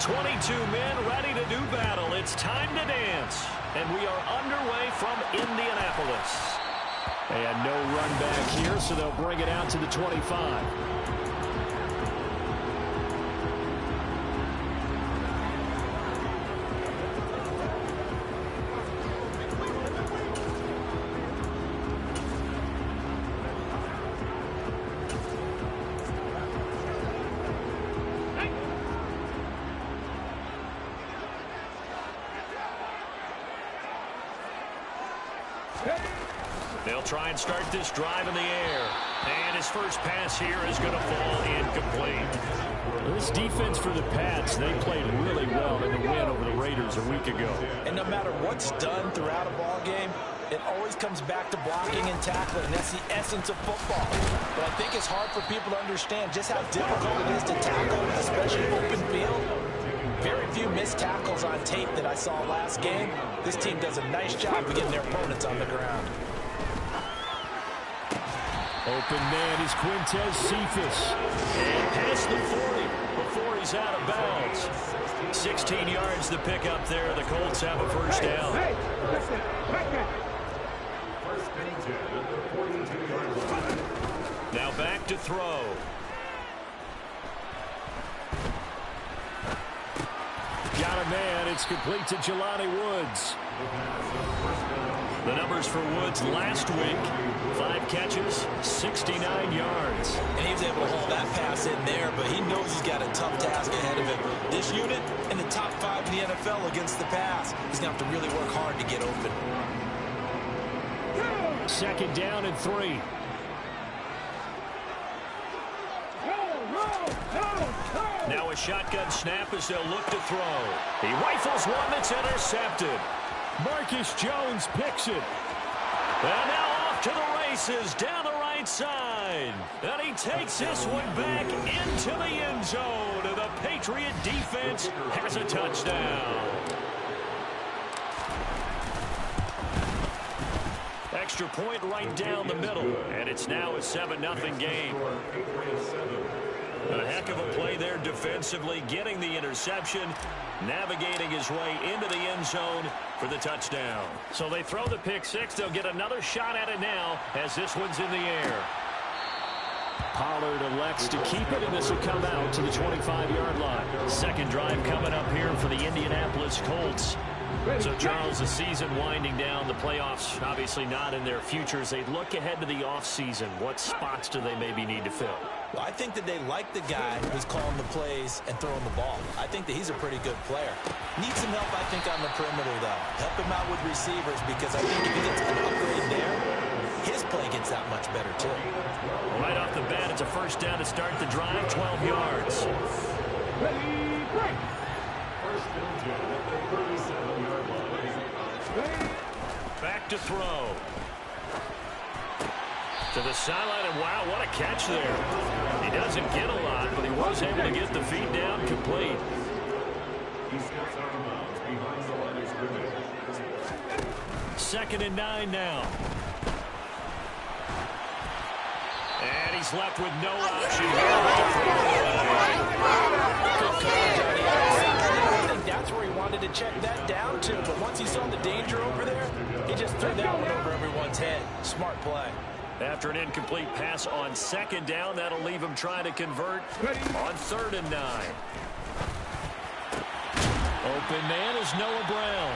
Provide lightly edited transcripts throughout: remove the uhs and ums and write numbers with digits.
22 men ready to do battle. It's time to dance. And we are underway from Indianapolis. And no run back here, so they'll bring it out to the 25. They'll try and start this drive in the air. And his first pass here is going to fall incomplete. This defense for the Pats, they played really well in the win over the Raiders a week ago. And no matter what's done throughout a ball game, it always comes back to blocking and tackling. That's the essence of football. But I think it's hard for people to understand just how difficult it is to tackle, especially open field. Very few missed tackles on tape that I saw last game. This team does a nice job of getting their opponents on the ground. Open man is Quintez Cephas. And past the 40 before he's out of bounds. 16 yards to pick up there. The Colts have a first down. Now back to throw. Got a man. It's complete to Jelani Woods. The numbers for Woods last week, 5 catches, 69 yards. And he was able to hold that pass in there, but he knows he's got a tough task ahead of him. This unit in the top 5 in the NFL against the pass. He's going to have to really work hard to get open. Second down and 3. Now a shotgun snap as they'll look to throw. He rifles one that's intercepted. Marcus Jones picks it. And now off to the races down the right side. And he takes this one back into the end zone. And the Patriot defense has a touchdown. Extra point right down the middle. And it's now a 7-0 game. A heck of a play there defensively, getting the interception, navigating his way into the end zone for the touchdown. So they throw the pick six. They'll get another shot at it now as this one's in the air. Pollard elects to keep it, and this will come out to the 25-yard line. Second drive coming up here for the Indianapolis Colts. So, Charles, the season winding down, the playoffs obviously not in their futures. They look ahead to the offseason. What spots do they maybe need to fill? Well, I think that they like the guy who's calling the plays and throwing the ball. I think that he's a pretty good player. Needs some help, I think, on the perimeter, though. Help him out with receivers, because I think if he gets an upgrade there, his play gets that much better, too. Right off the bat, it's a first down to start the drive, 12 yards. Ready, break. Back to throw. To the sideline, and wow, what a catch there. He doesn't get a lot, but he was able to get the feed down complete. Second and 9 now. And he's left with no option here. I think that's where he wanted to check that down to, but once he saw the danger over there, he just threw that one over everyone's head. Smart play. After an incomplete pass on second down, that'll leave him trying to convert on 3rd and 9. Open man is Noah Brown.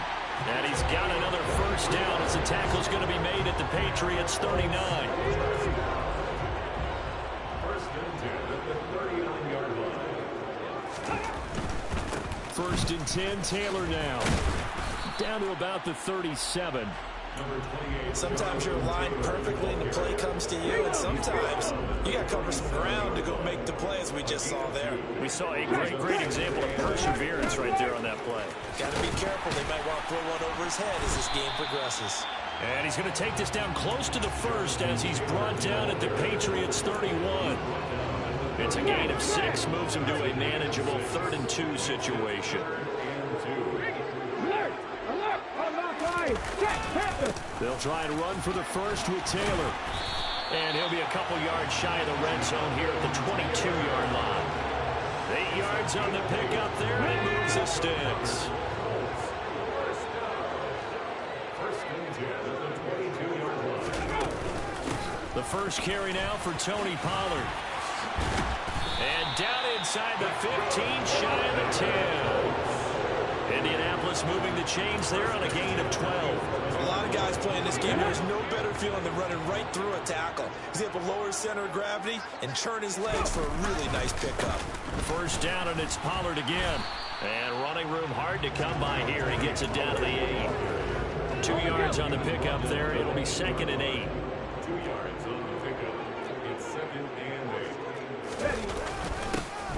And he's got another first down as the tackle's going to be made at the Patriots' 39. First and 10, Taylor now. Down to about the 37. Sometimes you're aligned perfectly and the play comes to you, and sometimes you got to cover some ground to go make the play, as we just saw there. We saw a great example of perseverance right there on that play. Got to be careful. They might want to throw one over his head as this game progresses. And he's going to take this down close to the first as he's brought down at the Patriots' 31. It's a gain of 6, moves him to a manageable 3rd and 2 situation. They'll try and run for the first with Taylor. And he'll be a couple yards shy of the red zone here at the 22-yard line. 8 yards on the pickup there, and it moves the sticks. The first carry now for Tony Pollard. And down inside the 15, shy of the 10. Indianapolis moving the chains there on a gain of 12. For a lot of guys playing this game, there's no better feeling than running right through a tackle. He's able to lower his center of gravity and churn his legs for a really nice pickup. First down, and it's Pollard again. And running room hard to come by here. He gets it down to the 8. 2 yards on the pickup there. It'll be 2nd and 8. 2 yards on the pickup. It's 2nd and 8.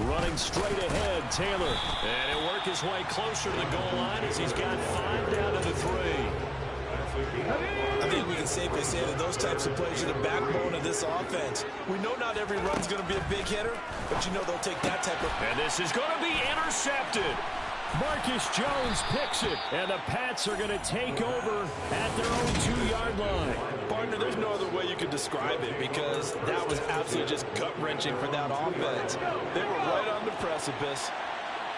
Running straight ahead, Taylor. And he'll work his way closer to the goal line as he's got 5 down to the 3. I think we can safely say that those types of plays are the backbone of this offense. We know not every run's going to be a big hitter, but you know they'll take that type of... And this is going to be intercepted. Marcus Jones picks it, and the Pats are going to take over at their own 2-yard line. Partner, there's no other way you could describe it because that was absolutely just gut-wrenching for that offense. They were right on the precipice.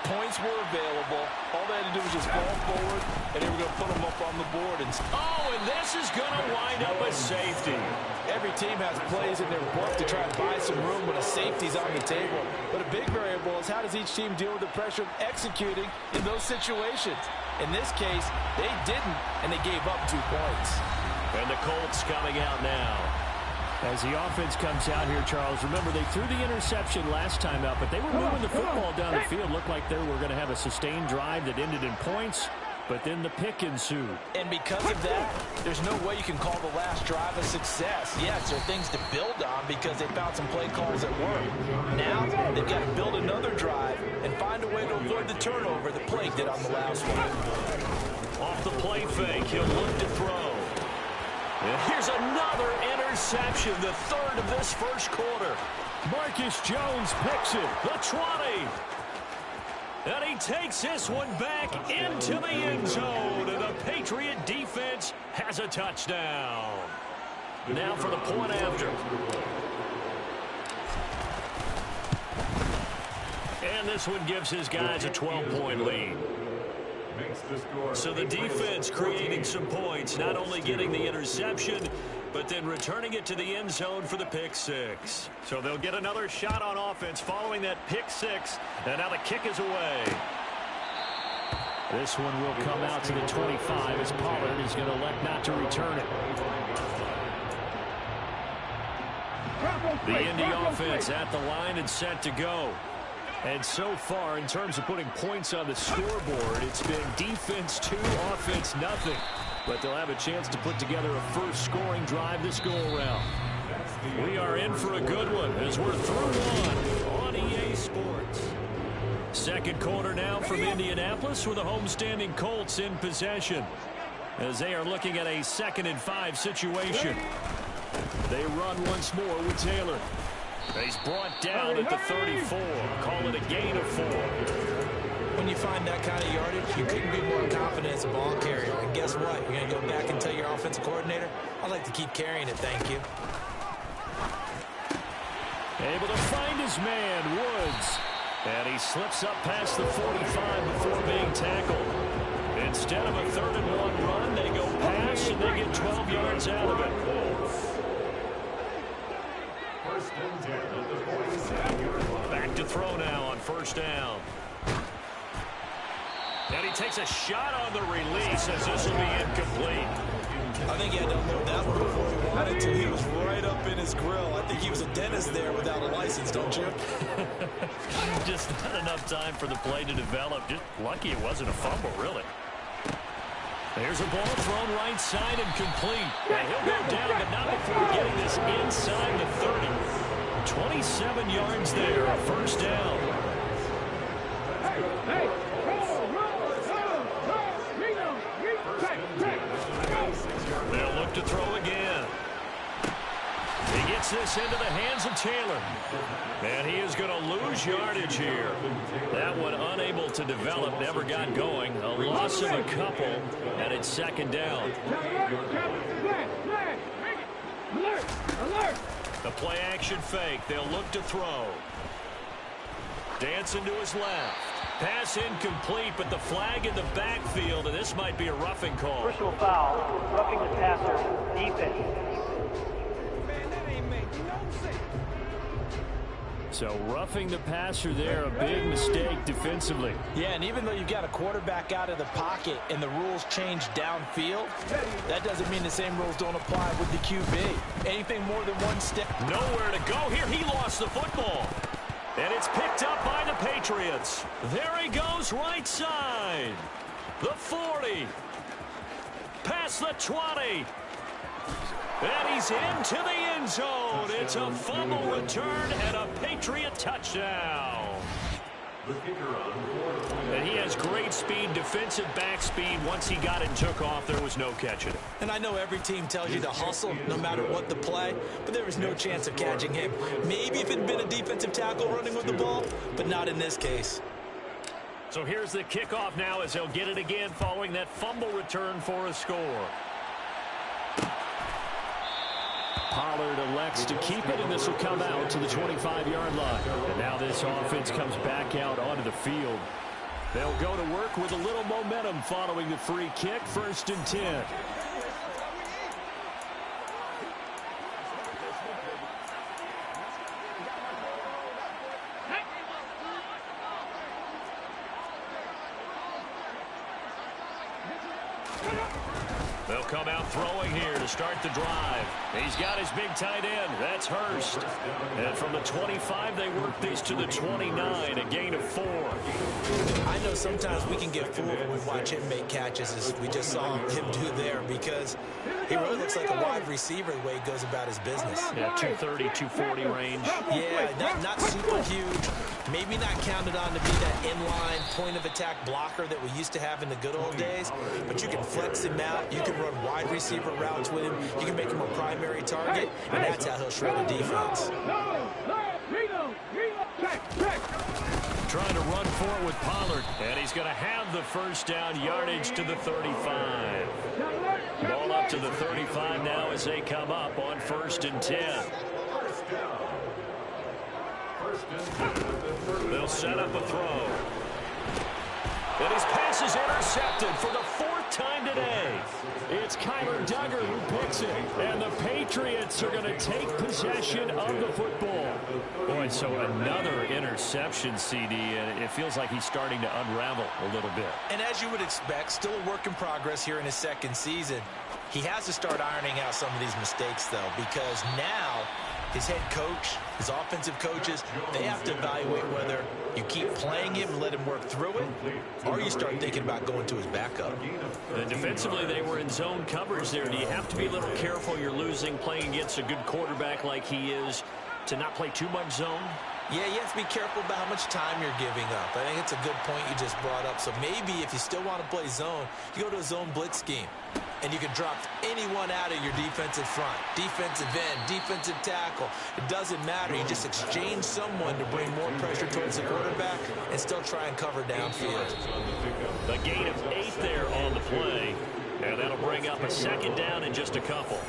Points were available. All they had to do was just fall forward, and they were going to put them up on the board. And this is going to wind up a safety. Every team has plays in their book to try and buy some room when a safety's on the table. But a big variable is how does each team deal with the pressure of executing in those situations. In this case, they didn't, and they gave up 2 points. And the Colts coming out now. As the offense comes out here, Charles, remember they threw the interception last time out, but they were moving the football down the field. Looked like they were going to have a sustained drive that ended in points, but then the pick ensued. And because of that, there's no way you can call the last drive a success. Yes, there are things to build on because they found some play calls that work. Now they've got to build another drive and find a way to avoid the turnover that plagued it on the last one. Off the play fake, he'll look to throw. And here's another interception, the 3rd of this first quarter. Marcus Jones picks it, the 20. And he takes this one back into the end zone. And the Patriot defense has a touchdown. Now for the point after. And this one gives his guys a 12-point lead. So the defense creating some points, not only getting the interception, but then returning it to the end zone for the pick 6. So they'll get another shot on offense following that pick 6, and now the kick is away. This one will come out to the 25 as Pollard is going to elect not to return it. The Indy offense at the line and set to go. And so far, in terms of putting points on the scoreboard, it's been defense 2, offense nothing. But they'll have a chance to put together a first scoring drive this go-around. We are in for a good one as we're through one on EA Sports. Second quarter now from Indianapolis with the homestanding Colts in possession as they are looking at a 2nd and 5 situation. They run once more with Taylor. He's brought down at the 34. Call it a gain of 4. When you find that kind of yardage, you couldn't be more confident as a ball carrier. And guess what? You're going to go back and tell your offensive coordinator, I'd like to keep carrying it, thank you. Able to find his man, Woods. And he slips up past the 45 before being tackled. Instead of a 3rd and 1 run, they go pass and they get 12 yards out of it. Back to throw now on first down. And he takes a shot on the release as this will be incomplete. I think he had to unload that one before he wanted to. He was right up in his grill. I think he was a dentist there without a license, don't you? Just not enough time for the play to develop. Just lucky it wasn't a fumble, really. There's a ball thrown right side and complete. And he'll go down, but not before getting this inside the 30. 27 yards there, first down. They'll look to throw again. He gets this into the hands of Taylor. And he is going to lose yardage here. That one unable to develop, never got going. A loss of a couple, and it's 2nd down. Alert! The play action fake. They'll look to throw. Dancing to his left. Pass incomplete, but the flag in the backfield, and this might be a roughing call. Personal foul, roughing the passer, defense. So roughing the passer there, a big mistake defensively. Yeah, and even though you've got a quarterback out of the pocket and the rules change downfield, that doesn't mean the same rules don't apply with the QB. Anything more than one step. Nowhere to go here. He lost the football. And it's picked up by the Patriots. There he goes, right side. The 40. Past the 20. And he's into the end zone. It's a fumble return and a Patriot touchdown. And he has great speed, defensive back speed. Once he got it and took off, there was no catching it. And I know every team tells you to hustle no matter what the play, but there was no chance of catching him. Maybe if it had been a defensive tackle running with the ball, but not in this case. So here's the kickoff now as they'll get it again following that fumble return for a score. Pollard elects to keep it, and this will come out to the 25-yard line. And now this offense comes back out onto the field. They'll go to work with a little momentum following the free kick, 1st and 10. They'll come out throwing here to start the drive. He's got his big tight end. That's Hurst. And from the 25, they work this to the 29, a gain of 4. I know sometimes we can get fooled when we watch him make catches, as we just saw him do there, because he really looks like a wide receiver the way he goes about his business. Yeah, 230, 240 range. Yeah, not super huge. Maybe not counted on to be that inline point-of-attack blocker that we used to have in the good old days, but you can flex him out. You can run wide receiver routes with him. You can make him a primary target, and that's how he'll shred a defense. Trying to run for it with Pollard, and he's going to have the first down, yardage to the 35. Ball up to the 35 now as they come up on 1st and 10. They'll set up a throw. And his pass is intercepted for the 4th time today. It's Kyler Duggar who picks it. And the Patriots are going to take possession of the football. Boy, so another interception, CD, and it feels like he's starting to unravel a little bit. And as you would expect, still a work in progress here in his 2nd season. He has to start ironing out some of these mistakes, though, because now his head coach, his offensive coaches, they have to evaluate whether you keep playing him and let him work through it, or you start thinking about going to his backup. And defensively, they were in zone coverage there. Do you have to be a little careful you're losing playing against a good quarterback like he is to not play too much zone? Yeah, you have to be careful about how much time you're giving up. I think it's a good point you just brought up. So maybe if you still want to play zone, you go to a zone blitz scheme. And you can drop anyone out of your defensive front, defensive end, defensive tackle. It doesn't matter. You just exchange someone to bring more pressure towards the quarterback and still try and cover downfield. A gain of 8 there on the play. And that'll bring up a 2nd down in just a couple.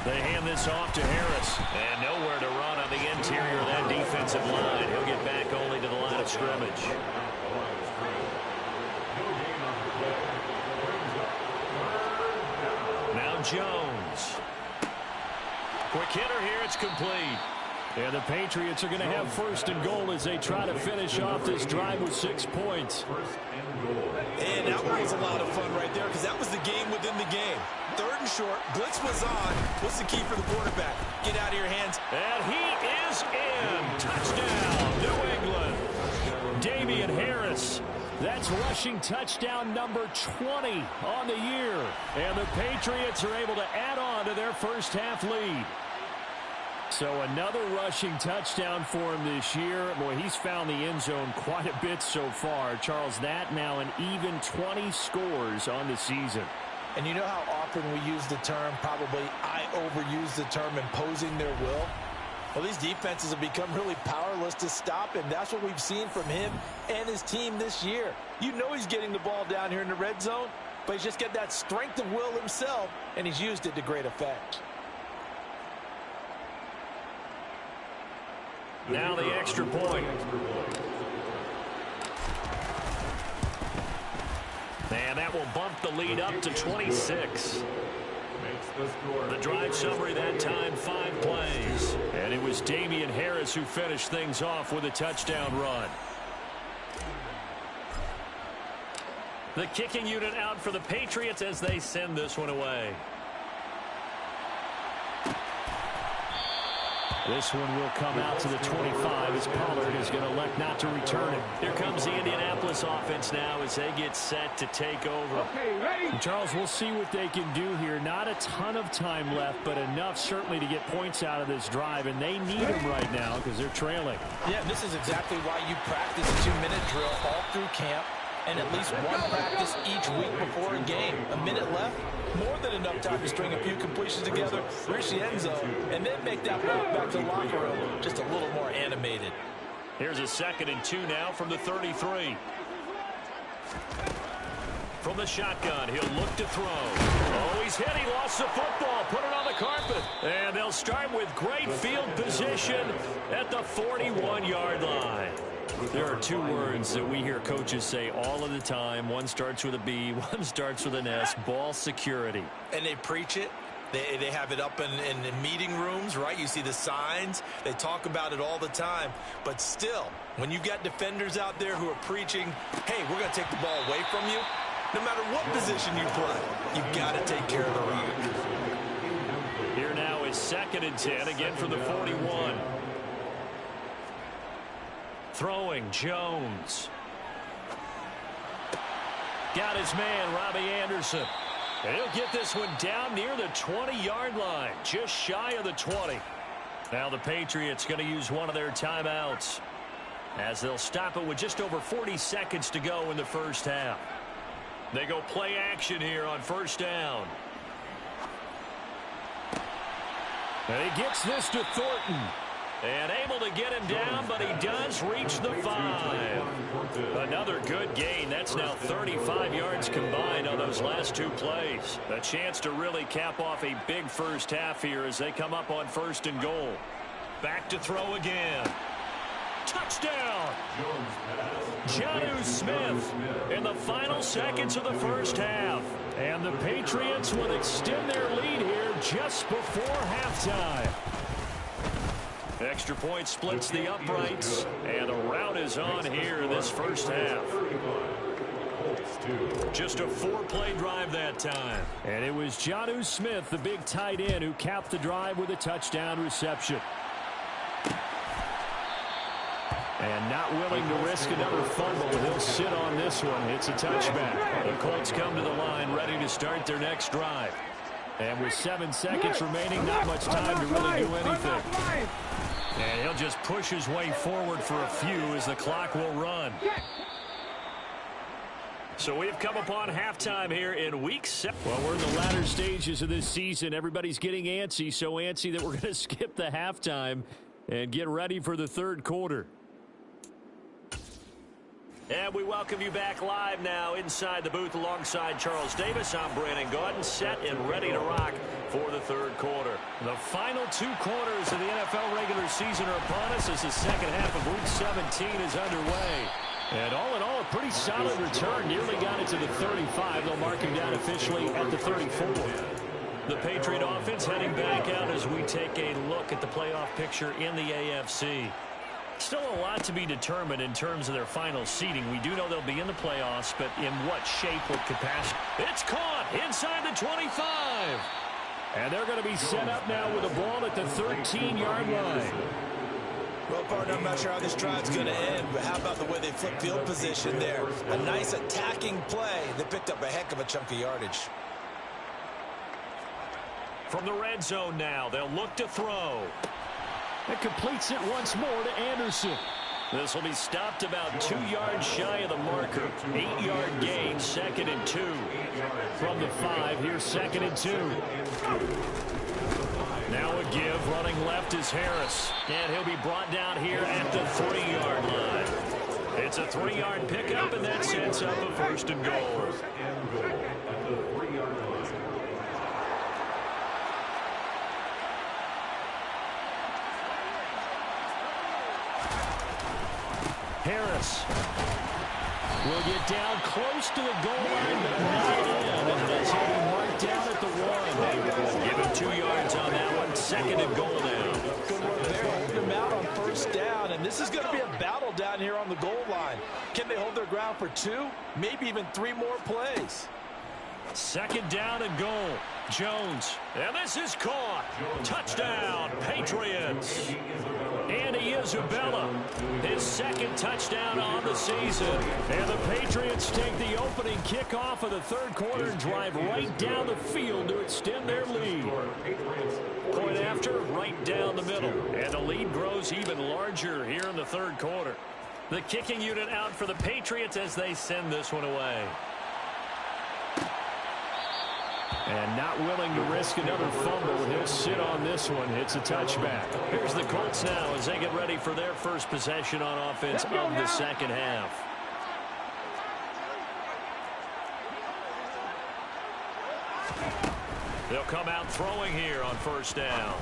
They hand this off to Harris. And nowhere to run on the interior of that defensive line. He'll get back only to the line of scrimmage. Now Jones. Quick hitter here. It's complete. And the Patriots are going to have 1st and goal as they try to finish off this drive with 6 points. And that one was a lot of fun right there because that was the game within the game. 3rd and short, blitz was on. What's the key for the quarterback? Get out of your hands. And he is in. Touchdown, New England. Damian Harris. That's rushing touchdown number 20 on the year. And the Patriots are able to add on to their first half lead. So another rushing touchdown for him this year. Boy, he's found the end zone quite a bit so far. Charles, that now an even 20 scores on the season. And you know how often we use the term, probably I overuse the term, imposing their will? Well, these defenses have become really powerless to stop him. That's what we've seen from him and his team this year. You know he's getting the ball down here in the red zone, but he's just got that strength of will himself, and he's used it to great effect. Now the extra point. And that will bump the lead up to 26. The drive summary that time, 5 plays. And it was Damian Harris who finished things off with a touchdown run. The kicking unit out for the Patriots as they send this one away. This one will come out to the 25 as Pollard is going to elect not to return it. Here comes the Indianapolis offense now as they get set to take over. And Charles, we'll see what they can do here. Not a ton of time left, but enough certainly to get points out of this drive, and they need them right now because they're trailing. Yeah, this is exactly why you practice a 2-minute drill all through camp and at least one practice each week before a game. A minute left, more than enough time to string a few completions together, reach the end zone, and then make that walk back to the locker room just a little more animated. Here's a 2nd and 2 now from the 33. From the shotgun, he'll look to throw. Oh, he's hit. He lost the football. Put it on the carpet. And they'll start with great field position at the 41-yard line. There are 2 words that we hear coaches say all of the time. One starts with a B, one starts with an S, ball security. And they preach it. They have it up in meeting rooms, right? You see the signs. They talk about it all the time. But still, when you got defenders out there who are preaching, hey, we're going to take the ball away from you, no matter what position you play, you've got to take care of the rock. Here now is 2nd and 10, again from the 41. Throwing, Jones. Got his man, Robbie Anderson. And he'll get this one down near the 20-yard line, just shy of the 20. Now the Patriots going to use one of their timeouts as they'll stop it with just over 40 seconds to go in the first half. They go play action here on 1st down. And he gets this to Thornton. And able to get him down, but he does reach the 5. Another good gain. That's now 35 yards combined on those last 2 plays. A chance to really cap off a big first half here as they come up on 1st and goal. Back to throw again. Touchdown! Jonnu Smith in the final seconds of the first half. And the Patriots will extend their lead here just before halftime. Extra point splits the uprights, and a rout is on here in this first half. Just a 4-play drive that time. And it was Jonnu Smith, the big tight end, who capped the drive with a touchdown reception. And not willing to risk another fumble, he'll sit on this one. It's a touchback. The Colts come to the line ready to start their next drive. And with 7 seconds remaining, not much time to really do anything. And he'll just push his way forward for a few as the clock will run. So we've come upon halftime here in week 7. Well, we're in the latter stages of this season. Everybody's getting antsy, so antsy that we're going to skip the halftime and get ready for the 3rd quarter. And we welcome you back live now inside the booth alongside Charles Davis. I'm Brandon Gaudin, set and ready to rock for the 3rd quarter. The final 2 quarters of the NFL regular season are upon us as the second half of Week 17 is underway. And all in all, a pretty solid return. Nearly got it to the 35. They'll mark him down officially at the 34. The Patriot offense heading back out as we take a look at the playoff picture in the AFC. Still a lot to be determined in terms of their final seeding. We do know they'll be in the playoffs, but in what shape, what capacity? It's caught inside the 25. And they're going to be set up now with the ball at the 13-yard line. Well, partner, I'm not sure how this drive's going to end, but how about the way they flip field position there? A nice attacking play. They picked up a heck of a chunk of yardage. From the red zone now, they'll look to throw. It completes it once more to Anderson. This will be stopped about 2 yards shy of the marker. 8-yard gain, 2nd and 2. From the 5, here's 2nd and 2. Now a give. Running left is Harris. And he'll be brought down here at the 3-yard line. It's a 3-yard pickup, and that sets up a 1st and goal. First and goal at the 3-yard line. Harris will get down close to the goal line, but not in. And that's how he marked down at the 1. Give him 2 yards on that one. 2nd and goal now. Good work there, holding him out on 1st down. And this is going to be a battle down here on the goal line. Can they hold their ground for 2, maybe even 3 more plays? 2nd down and goal. Jones. And this is caught. Touchdown, Patriots. Andy Isabella, his 2nd touchdown on the season. And the Patriots take the opening kickoff of the 3rd quarter and drive right down the field to extend their lead. Point after, right down the middle. And the lead grows even larger here in the 3rd quarter. The kicking unit out for the Patriots as they send this one away. And not willing to risk another fumble. He'll sit on this one. It's a touchback. Here's the Colts now as they get ready for their first possession on offense of the 2nd half. They'll come out throwing here on 1st down.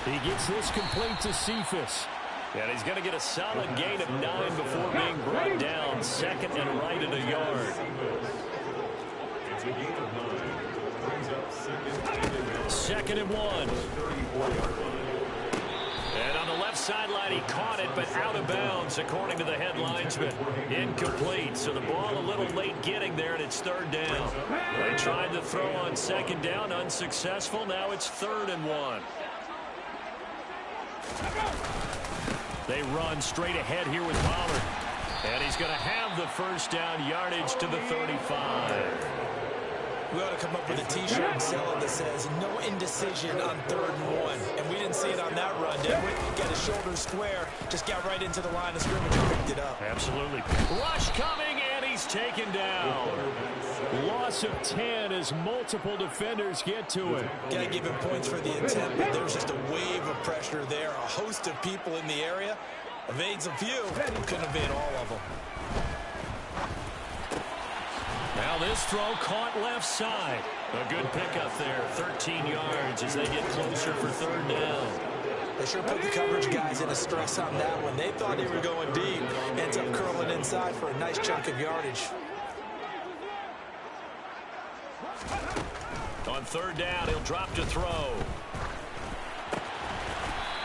He gets this complete to Cephas. And he's going to get a solid gain of 9 before being brought down. 2nd and right at a yard. It's a gain of 9. Brings up 2nd and 1. And on the left sideline, he caught it, but out of bounds, according to the head linesman. Incomplete, so the ball a little late getting there, and it's 3rd down. They tried to throw on 2nd down, unsuccessful. Now it's 3rd and 1. They run straight ahead here with Pollard. And he's going to have the 1st down, yardage to the 35. We ought to come up with a T-shirt and sell it that says, no indecision on 3rd and 1. And we didn't see it on that run, did we? Got his shoulders square, just got right into the line of scrimmage and picked it up. Absolutely. Rush coming, and he's taken down. Loss of 10 as multiple defenders get to it. Got to give him points for the attempt, but there was just a wave of pressure there. A host of people in the area. Evades a few, couldn't evade all of them. Now this throw caught left side. A good pickup there, 13 yards as they get closer for 3rd down. They sure put the coverage guys in a stress on that one. They thought they were going deep. Ends up curling inside for a nice chunk of yardage. On 3rd down, he'll drop to throw.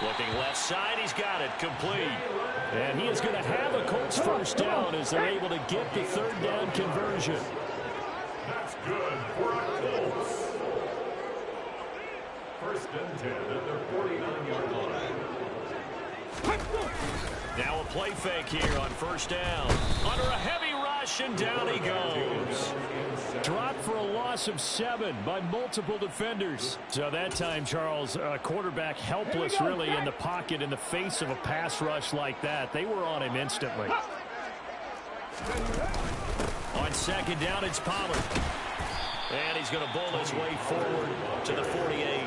Looking left side, he's got it, complete. And he is going to have a Colts 1st down as they're able to get the 3rd down conversion. That's good for our Colts. 1st and 10 at their 49-yard line. Now a play fake here on 1st down. Under a heavy rush, and down he goes. Dropped for a loss of 7 by multiple defenders. So that time, Charles, quarterback helpless really in the pocket in the face of a pass rush like that. They were on him instantly. On 2nd down, it's Pollard. And he's going to bull his way forward to the 48.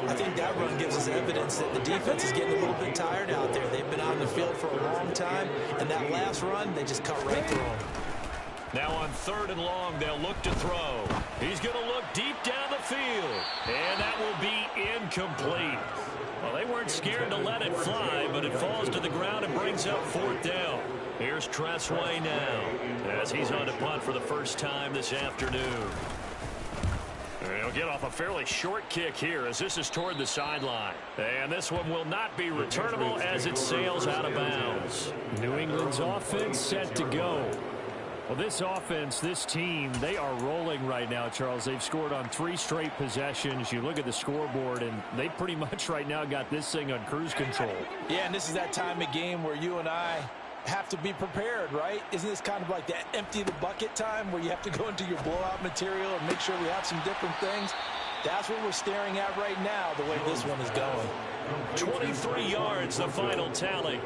I think that run gives us evidence that the defense is getting a little bit tired out there. They've been on the field for a long time, and that last run, they just cut right through them. Now on 3rd and long, they'll look to throw. He's going to look deep down the field. And that will be incomplete. Well, they weren't scared to let it fly, but it falls to the ground and brings up 4th down. Here's Tressway now as he's on to punt for the first time this afternoon. And he'll get off a fairly short kick here as this is toward the sideline. And this one will not be returnable as it sails out of bounds. New England's offense set to go. Well, this offense, this team, they are rolling right now, Charles. They've scored on 3 straight possessions. You look at the scoreboard, and they pretty much right now got this thing on cruise control. Yeah, and this is that time of game where you and I have to be prepared, right? Isn't this kind of like that empty the bucket time where you have to go into your blowout material and make sure we have some different things? That's what we're staring at right now, the way this one is going. 23 yards, the final tally.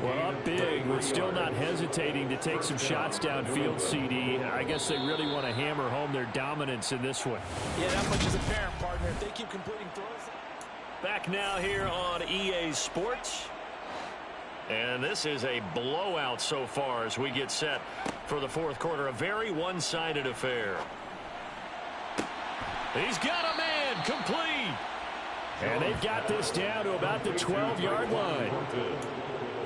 Well, up big, but still not hesitating to take some shots downfield, CD. I guess they really want to hammer home their dominance in this one. Yeah, that much is apparent, partner. If they keep completing throws. Back now here on EA Sports. And this is a blowout so far as we get set for the fourth quarter. A very one-sided affair. He's got a man complete. And they've got this down to about the 12-yard line.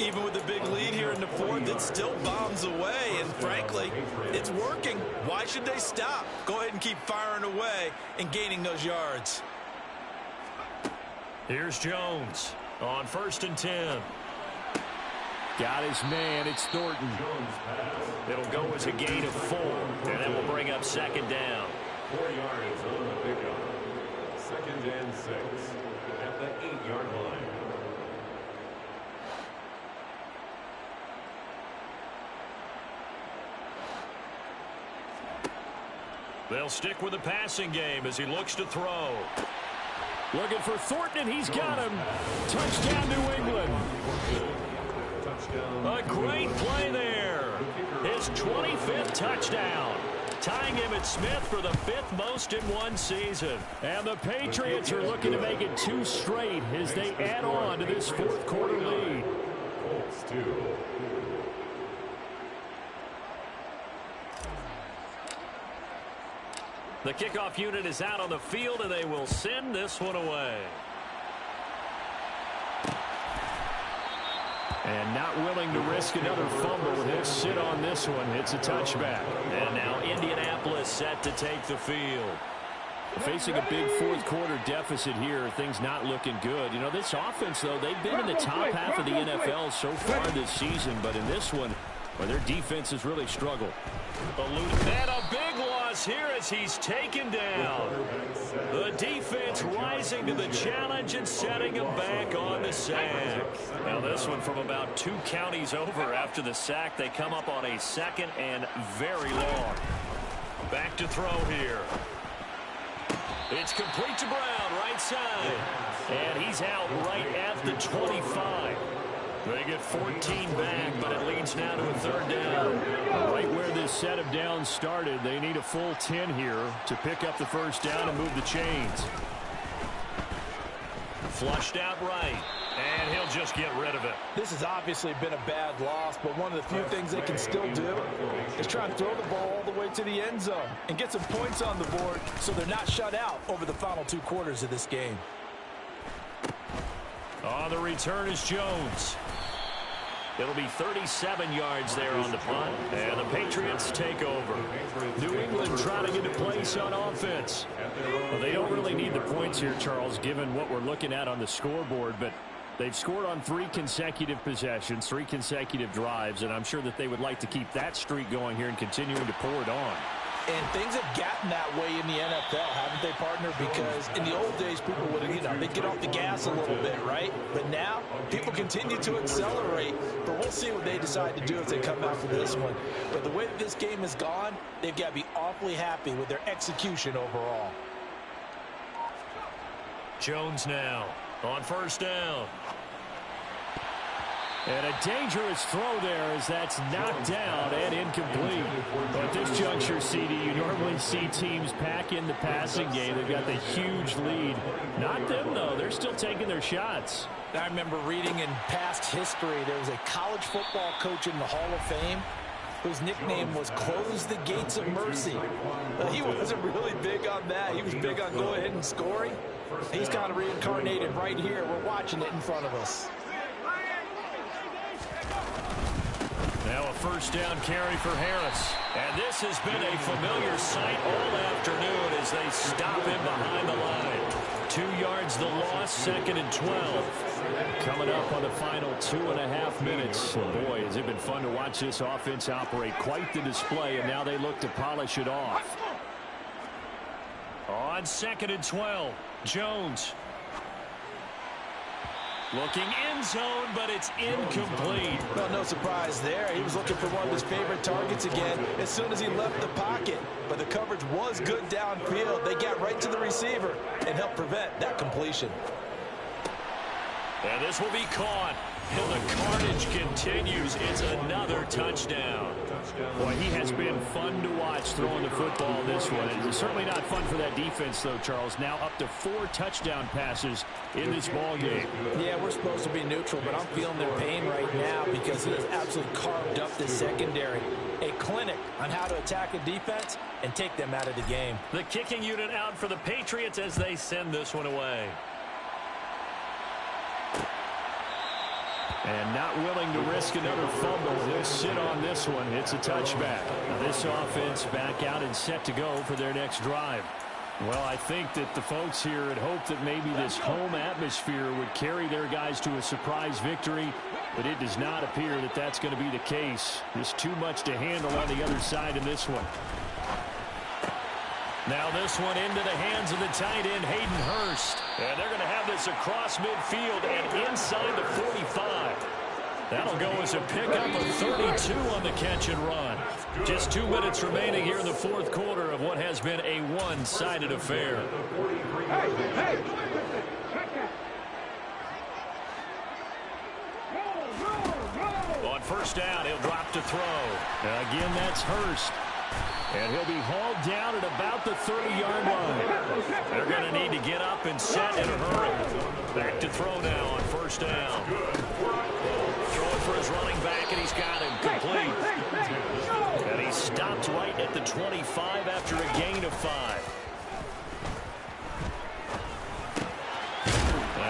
Even with the big lead here in the fourth, it still bombs away. And frankly, it's working. Why should they stop? Go ahead and keep firing away and gaining those yards. Here's Jones on 1st and 10. Got his man. It's Thornton. It'll go as a gain of 4, and that will bring up 2nd down. 4 yards on the pickup. 2nd and 6 at the 8-yard line. They'll stick with the passing game as he looks to throw. Looking for Thornton, and he's got him. Touchdown, New England. A great play there. His 25th touchdown. Tying him at Smith for the 5th most in one season. And the Patriots are looking to make it 2 straight as they add on to this fourth quarter lead. Colts 2. The kickoff unit is out on the field, and they will send this one away. And not willing to risk another fumble. He'll sit on this one. It's a touchback. And now Indianapolis set to take the field. Facing a big fourth quarter deficit here, things not looking good. You know, this offense, though, they've been in the top half of the NFL so far this season. But in this one, well, their defense has really struggled. And a big loss here as he's taken down. The defense rising to the challenge and setting him back on the sack. Now this one from about 2 counties over after the sack. They come up on a 2nd and very long. Back to throw here. It's complete to Brown, right side. And he's out right at the 25. They get 14 back, but it leads now to a 3rd down. Right where this set of downs started, they need a full 10 here to pick up the 1st down and move the chains. Flushed out right, and he'll just get rid of it. This has obviously been a bad loss, but one of the few things they can still do is try and throw the ball all the way to the end zone and get some points on the board so they're not shut out over the final 2 quarters of this game. On the return is Jones. It'll be 37 yards there on the punt, and the Patriots take over. New England trying to get a place on offense. Well, they don't really need the points here, Charles, given what we're looking at on the scoreboard, but they've scored on 3 consecutive possessions, 3 consecutive drives, and I'm sure that they would like to keep that streak going here and continuing to pour it on. And things have gotten that way in the NFL, haven't they, partner? Because in the old days, people would, they'd get off the gas a little bit, right? But now, people continue to accelerate. But we'll see what they decide to do as they come out for this one. But the way that this game has gone, they've got to be awfully happy with their execution overall. Jones now on 1st down. And a dangerous throw there as that's knocked down and incomplete. At this juncture, CD, you normally see teams pack in the passing game. They've got the huge lead. Not them, though. They're still taking their shots. I remember reading in past history, there was a college football coach in the Hall of Fame whose nickname was Close the Gates of Mercy. He wasn't really big on that. He was big on go ahead and scoring. He's kind of reincarnated right here. We're watching it in front of us. Now a 1st down carry for Harris. And this has been a familiar sight all afternoon as they stop him behind the line. 2 yards the loss, 2nd and 12. Coming up on the final 2.5 minutes. Boy, has it been fun to watch this offense operate. Quite the display, and now they look to polish it off. On 2nd and 12, Jones. Looking end zone, but it's incomplete. Well, no surprise there. He was looking for one of his favorite targets again as soon as he left the pocket. But the coverage was good downfield. They got right to the receiver and helped prevent that completion. And this will be caught. And the carnage continues. It's another touchdown. Boy, he has been fun to watch throwing the football this one. It's certainly not fun for that defense, though, Charles. Now up to 4 touchdown passes in this ball game. Yeah, we're supposed to be neutral, but I'm feeling their pain right now because he has absolutely carved up the secondary. A clinic on how to attack a defense and take them out of the game. The kicking unit out for the Patriots as they send this one away. And not willing to risk another fumble. He'll sit on this one. It's a touchback. Now this offense back out and set to go for their next drive. Well, I think that the folks here had hoped that maybe this home atmosphere would carry their guys to a surprise victory, but it does not appear that that's going to be the case. Just too much to handle on the other side in this one. Now this one into the hands of the tight end, Hayden Hurst. And they're going to have this across midfield and inside the 45. That'll go as a pickup of 32 on the catch and run. Just 2 minutes remaining here in the fourth quarter of what has been a one-sided affair. On first down, he'll drop to throw. Again, that's Hurst. And he'll be hauled down at about the 30-yard line. They're going to need to get up and set in a hurry. Back to throw now on first down. Throwing for his running back, and he's got him complete. And he stopped right at the 25 after a gain of 5.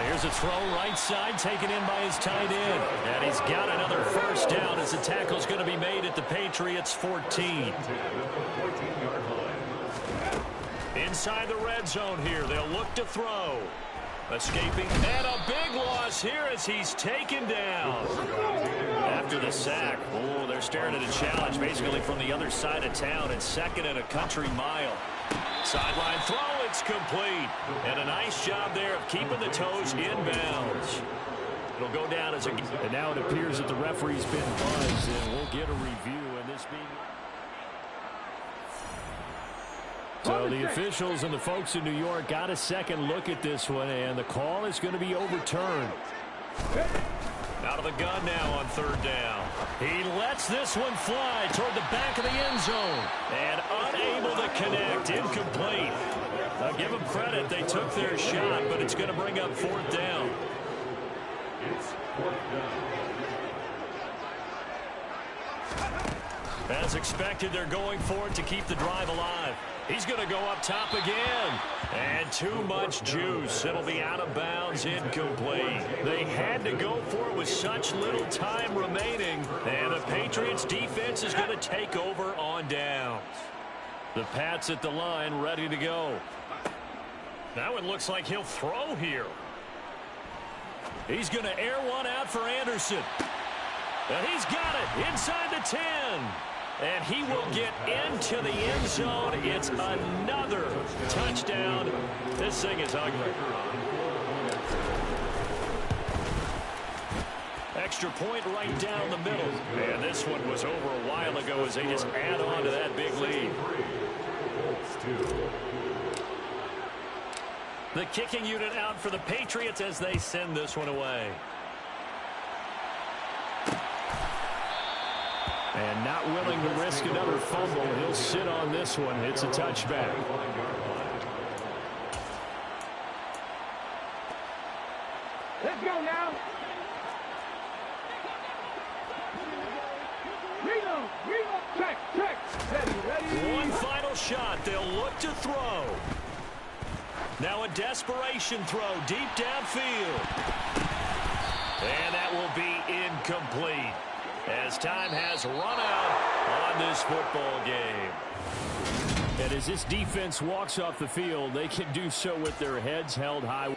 Here's a throw right side taken in by his tight end. And he's got another first down as the tackle's going to be made at the Patriots 14. Inside the red zone here. They'll look to throw. Escaping. And a big loss here as he's taken down. After the sack. Oh, they're staring at a challenge basically from the other side of town. It's second and a country mile. Sideline throw, it's complete. And a nice job there of keeping the toes inbounds. It'll go down as a... And now it appears that the referee's been buzzed, and we'll get a review. And this being... So the officials and the folks in New York got a second look at this one, and the call is going to be overturned. Out of the gun now on third down. He lets this one fly toward the back of the end zone. And unable to connect. Incomplete. I'll give them credit. They took their shot, but it's going to bring up fourth down. It's fourth down. As expected, they're going for it to keep the drive alive. He's going to go up top again. And too much juice. It'll be out of bounds, incomplete. They had to go for it with such little time remaining. And the Patriots defense is going to take over on downs. The Pats at the line ready to go. Now it looks like he'll throw here. He's going to air one out for Anderson. And he's got it inside the 10. And he will get into the end zone. It's another touchdown. This thing is ugly. Extra point right down the middle. And this one was over a while ago as they just add on to that big lead. The kicking unit out for the Patriots as they send this one away. And not willing to risk another fumble. He'll sit on this one. It's a touchback. Let's go now. Reload. Check. Ready. One final shot. They'll look to throw. Now a desperation throw deep downfield. And that will be incomplete. As time has run out on this football game. And as this defense walks off the field, they can do so with their heads held high.